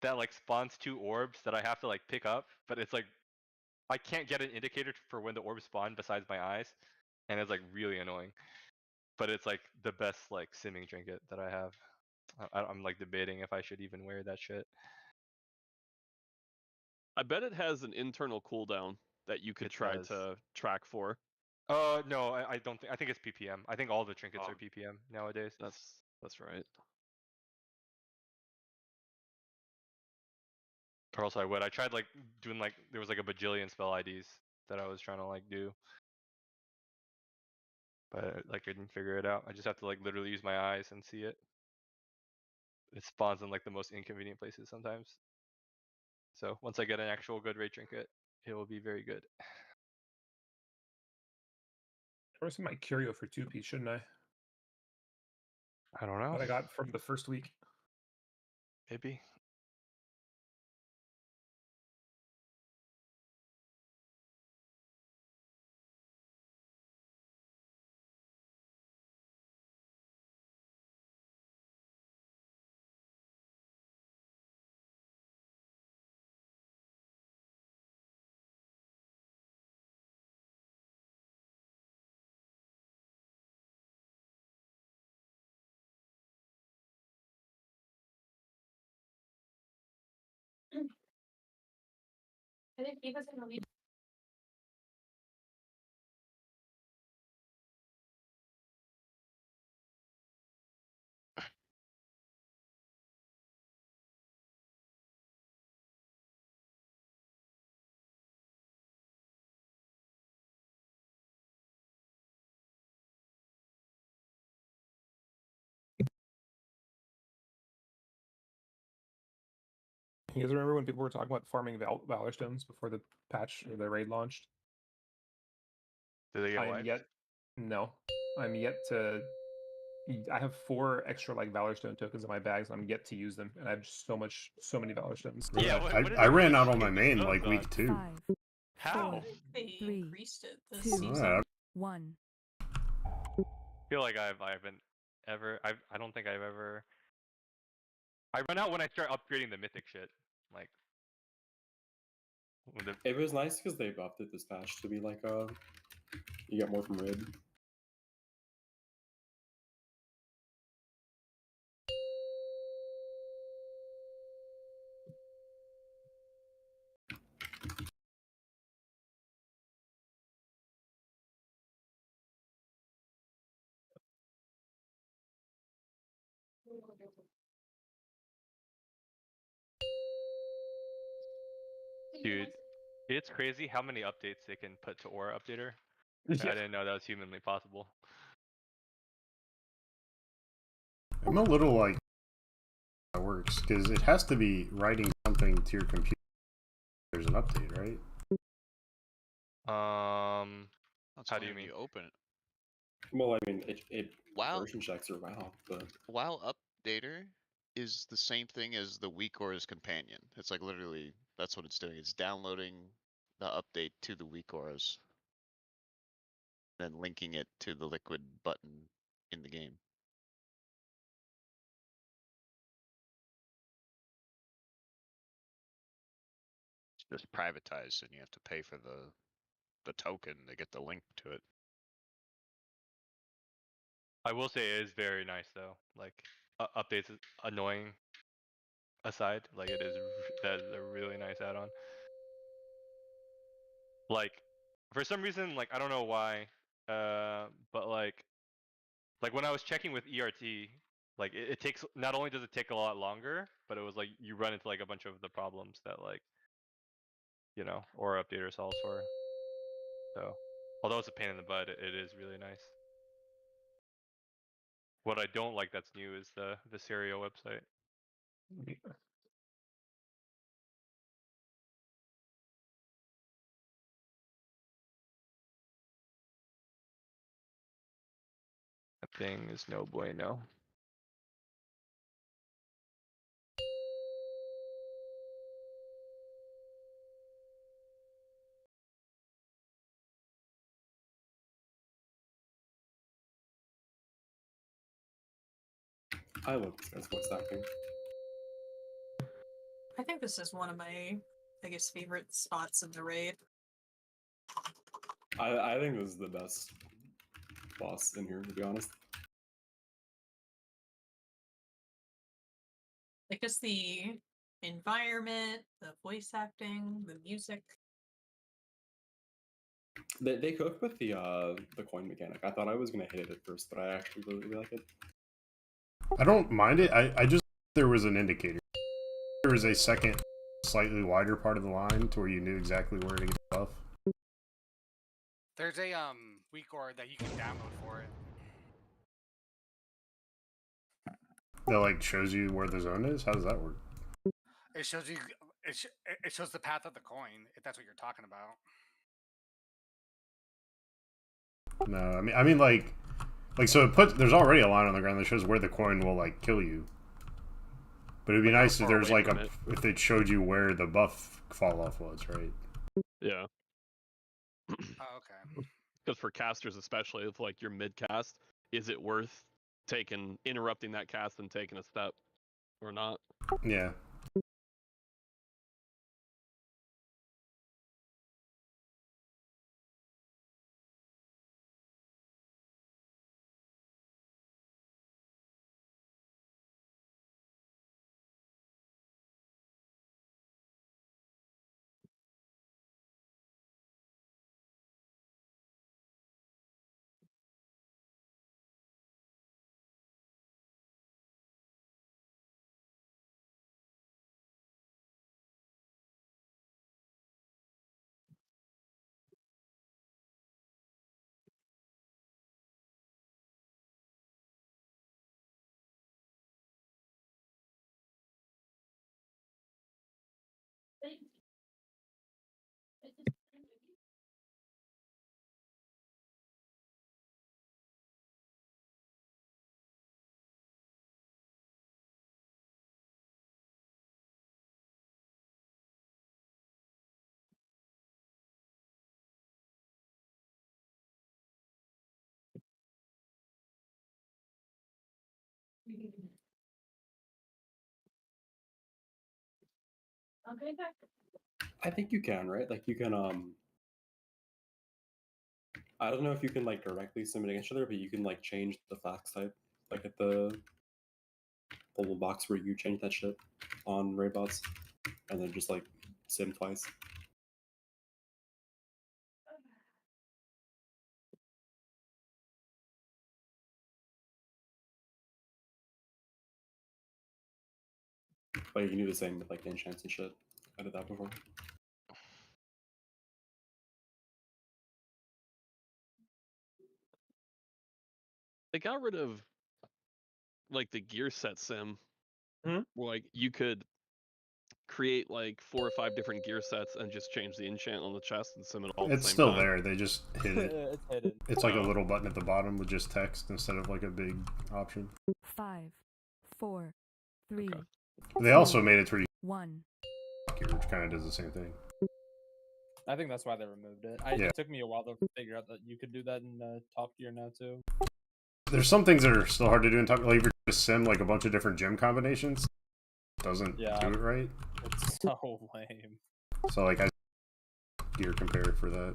that like spawns 2 orbs that I have to like pick up, but it's like I can't get an indicator for when the orbs spawn besides my eyes, and it's like really annoying. But it's like the best like simming trinket that I have. I'm like debating if I should even wear that shit. I bet it has an internal cooldown that you could try to track for. No, I don't think. I think it's PPM. I think all the trinkets are PPM nowadays. That's right. Or else I would. I tried like doing like there was like a bajillion spell IDs that I was trying to like do, but like I didn't figure it out. I just have to like literally use my eyes and see it. It spawns in like the most inconvenient places sometimes. So once I get an actual good raid trinket, it will be very good. I my curio for 2-piece, shouldn't I? I don't know. That I got from the first week. Maybe. I think he was in the lead. You guys remember when people were talking about farming Valor Stones before the patch or the raid launched? Did they get I'm wiped? I'm yet to. I have 4 extra like Valor Stone tokens in my bags, and I'm yet to use them, and I have so many Valor Stones. Yeah, I ran out on my main like week 2. 5, How? 4, They 3, increased it this 2, season. 1. I feel like I haven't ever. I don't think I've ever. I run out when I start upgrading the mythic shit. Like. When the... It was nice because they buffed it this patch to be like you get more from raid. Dude, it's crazy how many updates they can put to Aura Updater. I didn't know that was humanly possible. I'm a little like that works because it has to be writing something to your computer. There's an update, right? That's how do only you when mean? open it? Well, I mean, it WoW version checks are WoW, but WoW Updater is the same thing as the WeakAura's companion. It's like literally that's what it's doing. It's downloading the update to the WeakAuras, then linking it to the liquid button in the game. It's just privatized, and you have to pay for the token to get the link to it. I will say it is very nice though. Like updates is annoying aside, like it is that is a really nice add-on. Like for some reason, like I don't know why, but like Like when I was checking with ERT, like it takes, not only does it take a lot longer, but it was like you run into like a bunch of the problems that like, you know, Aura Updater solves for. So, although it's a pain in the butt, it is really nice. What I don't like that's new is the Serio website. That thing is no bueno. I love this guy's voice acting. I think this is one of my biggest favorite spots of the raid. I think this is the best boss in here, to be honest. Like just the environment, the voice acting, the music. They cooked with the coin mechanic. I thought I was gonna hate it at first, but I actually really like it. I don't mind it. I just there was an indicator. There was a second, slightly wider part of the line to where you knew exactly where to get the buff. There's a weak ore that you can download for it. That like shows you where the zone is. How does that work? It shows you. It shows the path of the coin, if that's what you're talking about. No, I mean like so it puts, there's already a line on the ground that shows where the coin will like kill you. But it'd be Like, how nice if far there's away like from a it? if it showed you where the buff fall off was, right? Yeah. Oh, okay. Because for casters, especially if like you're mid cast, is it worth interrupting that cast and taking a step or not? Yeah. I think you can, right? Like you can I don't know if you can like directly submit against each other, but you can like change the flask type, like at the little box where you change that shit on raid bots, and then just like sim twice. But you can do the same with like the enchants and shit. I did that before. They got rid of like the gear set sim. Hmm? Where, like you could create like 4 or 5 different gear sets and just change the enchant on the chest and sim it all at the It's same still time. there. They just hid it. It's hidden. It's like a Oh. little button at the bottom with just text instead of like a big option. 5, 4, 3, They also made it to where you 1. gear, which kind of does the same thing. I think that's why they removed it. Yeah. It took me a while to figure out that you could do that in Top Gear now too. There's some things that are still hard to do in top. Like if you're just sim like a bunch of different gym combinations, doesn't Yeah. do it right. It's so lame. So like I gear compare for that.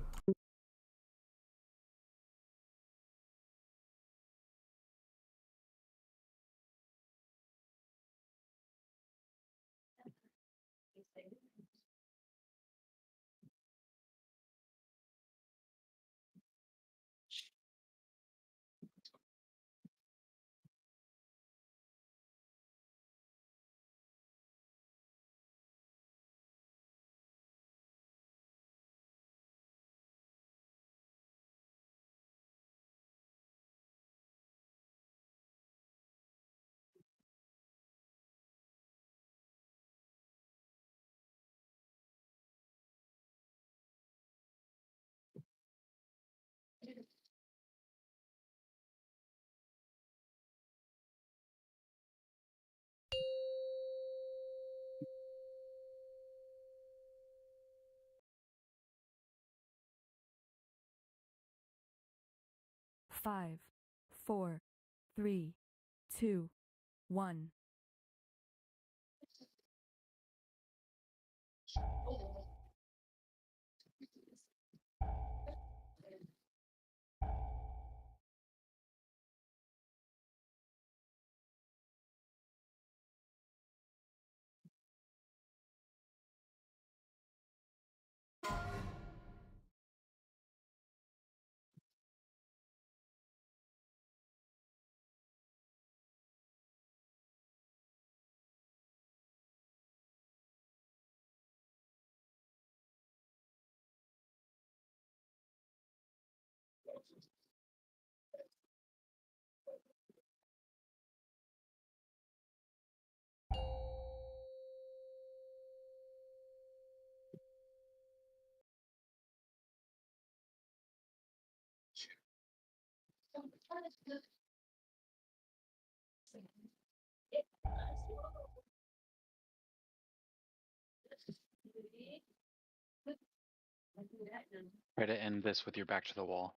5, 4, 3, 2, 1. Try to end this with your back to the wall.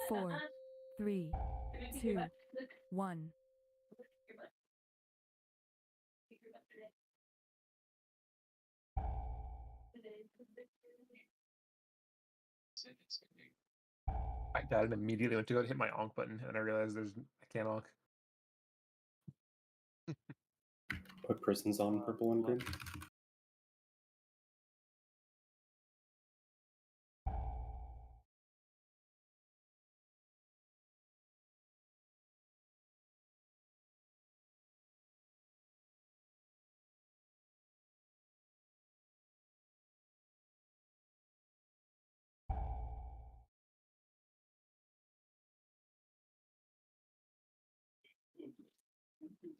Four, 3, 2, 1. I died and immediately went to go hit my onk button, and I realized I can't onk. Put prisons on purple and green.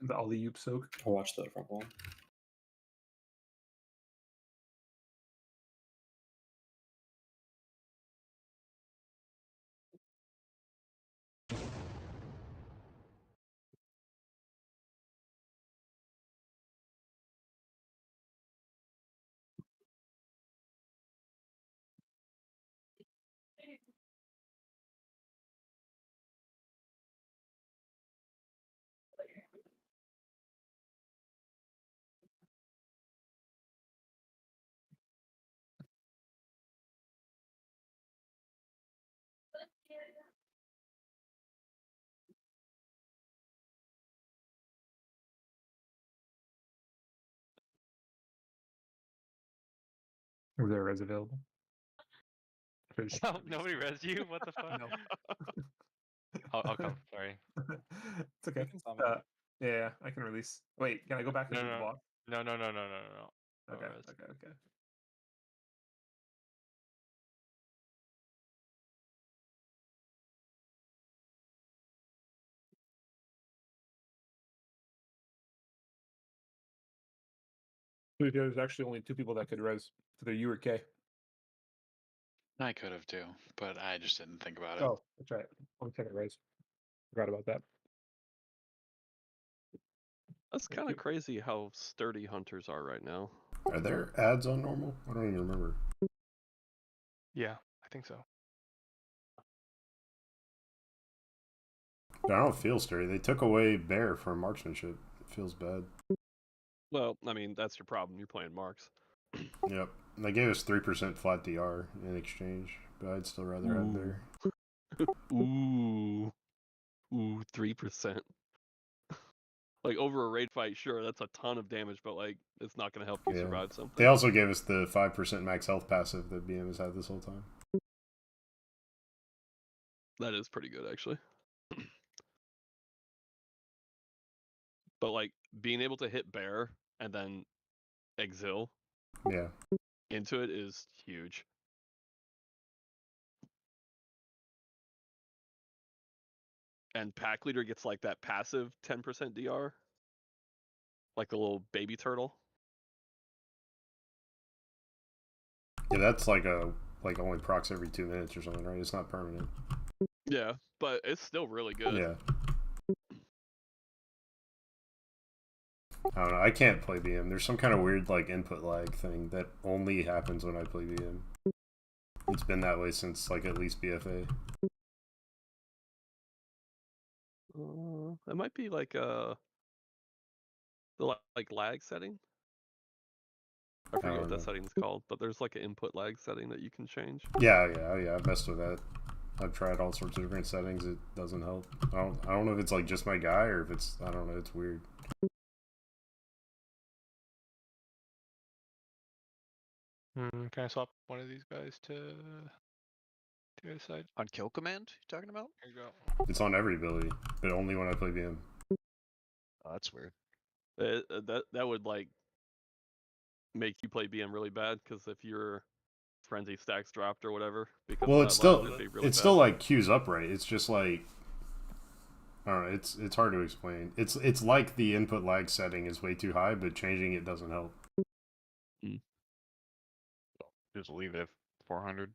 The alley oop soak. I'll watch the front wall. Was there a res available? No, nobody res you? What the fuck? No. I'll come. Sorry. It's okay. Yeah, I can release. Wait, can I go back and No, do the no, block? no, no, no, no, no, no. No Okay, res. okay. There's actually only 2 people that could res. So they're you or K. I could have too, but I just didn't think about it. Oh, that's right. Only second res. Forgot about that. That's kind of crazy how sturdy hunters are right now. Are there ads on normal? I don't even remember. Yeah, I think so. But I don't feel sturdy. They took away bear from marksmanship. It feels bad. Well, I mean, that's your problem. You're playing marks. Yep. And they gave us 3% flat DR in exchange, but I'd still rather have bear. Ooh. Ooh, 3%. Like, over a raid fight, sure, that's a ton of damage, but, like, it's not going to help you survive something. They also gave us the 5% max health passive that BM has had this whole time. That is pretty good, actually. But, like, being able to hit bear and then exil into it is huge. And pack leader gets like that passive 10% DR, like a little baby turtle. Yeah, that's like a like only procs every 2 minutes or something, right? It's not permanent. Yeah, but it's still really good. Yeah. I don't know. I can't play BM. There's some kind of weird like input lag thing that only happens when I play BM. It's been that way since like at least BFA. It might be like the like lag setting. I forget what that setting's called, but there's like an input lag setting that you can change. Yeah, I've messed with that. I've tried all sorts of different settings. It doesn't help. I don't know if it's like just my guy or if it's, I don't know. It's weird. Can I swap one of these guys to the other side? On kill command, you talking about? Here you go. It's on every ability, but only when I play BM. Oh, that's weird. That would like make you play BM really bad because if your frenzy stacks dropped or whatever, because Well, of it's that lag, still it'd be really it's bad. still like queues up right. It's just like, I don't know. It's hard to explain. It's like the input lag setting is way too high, but changing it doesn't help. Just leave it at 400.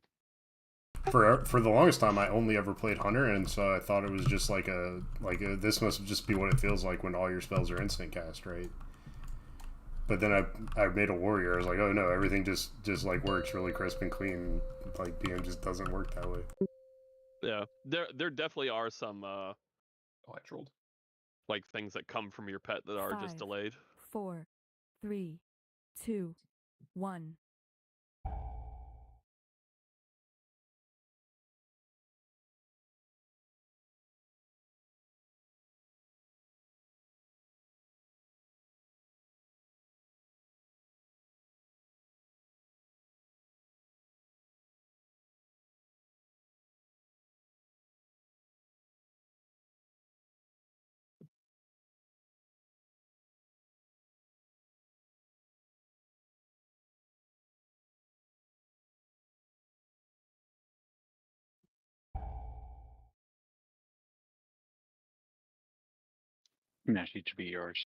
For the longest time, I only ever played Hunter, and so I thought it was just like a this must just be what it feels like when all your spells are instant cast, right? But then I made a warrior. I was like, oh no, everything just like works really crisp and clean. Like BM just doesn't work that way. Yeah, there definitely are some Oh, I trolled. like things that come from your pet that are just 5, delayed. 4, 3, 2, 1. Nash should be yours.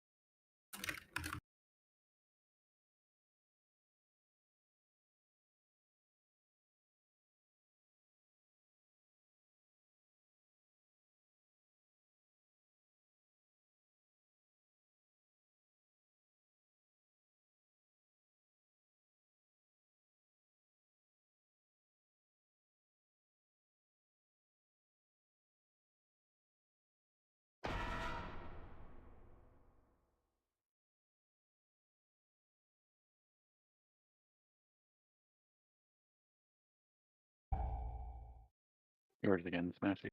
Yours again, Smashy.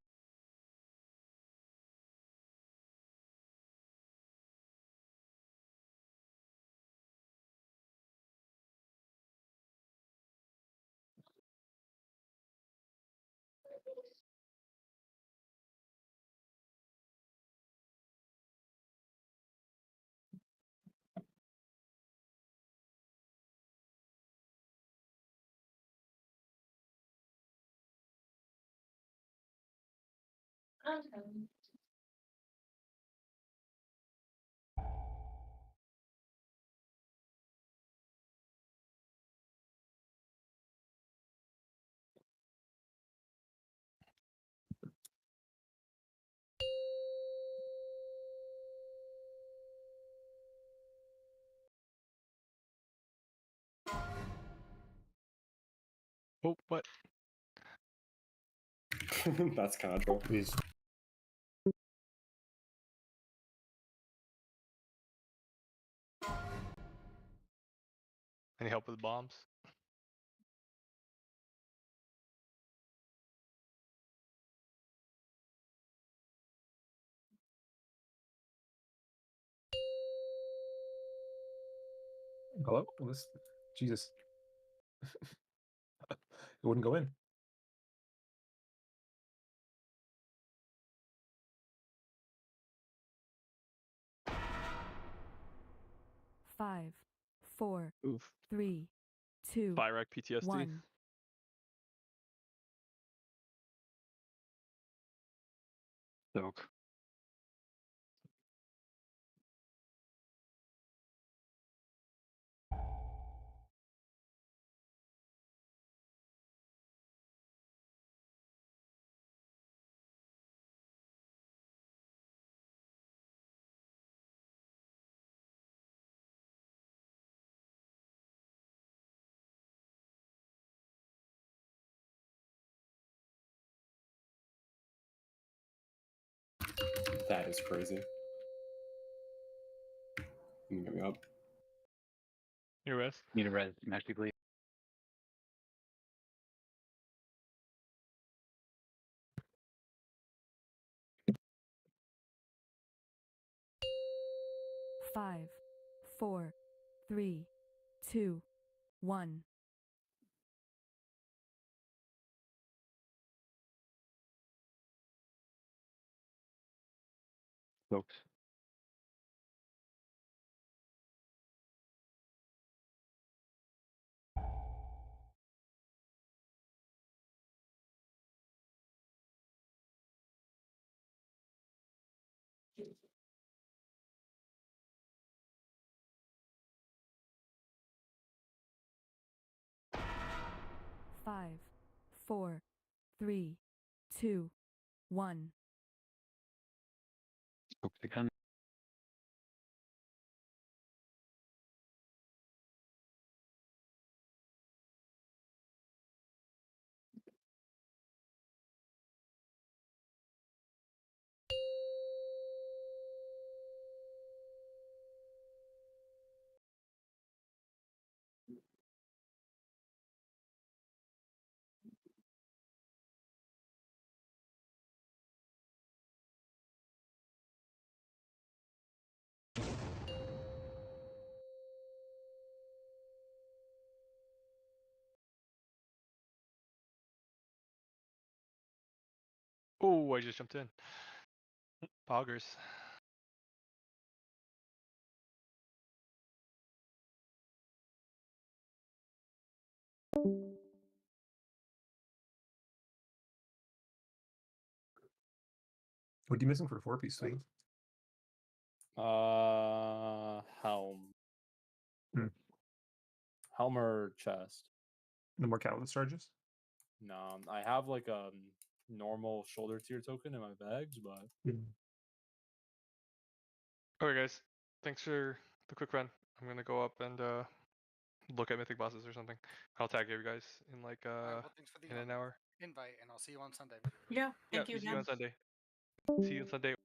Oh, what? That's kind of troll. Please. Any help with bombs? Hello? Well, this, Jesus. It wouldn't go in. Five, four, Oof. 3, 2, Byrack PTSD. 1. Soak. That is crazy. Can you get me up? Your rest. Need a res, Maxi, please. Five, 4, 3, 2, 1. Folks. Five, 4, 3, 2, 1. Folks again. Oh, I just jumped in. Poggers. What are you missing for 4-piece swing? Helm. Hmm. Helm or chest? No more catalyst charges? No, I have like a normal shoulder tier token in my bags, but Okay, guys. Thanks for the quick run. I'm gonna go up and look at mythic bosses or something. I'll tag you guys in like Alright, well, thanks for the in an hour. invite, and I'll see you on Sunday. Yeah, thank you See you again. on Sunday. See you on Sunday.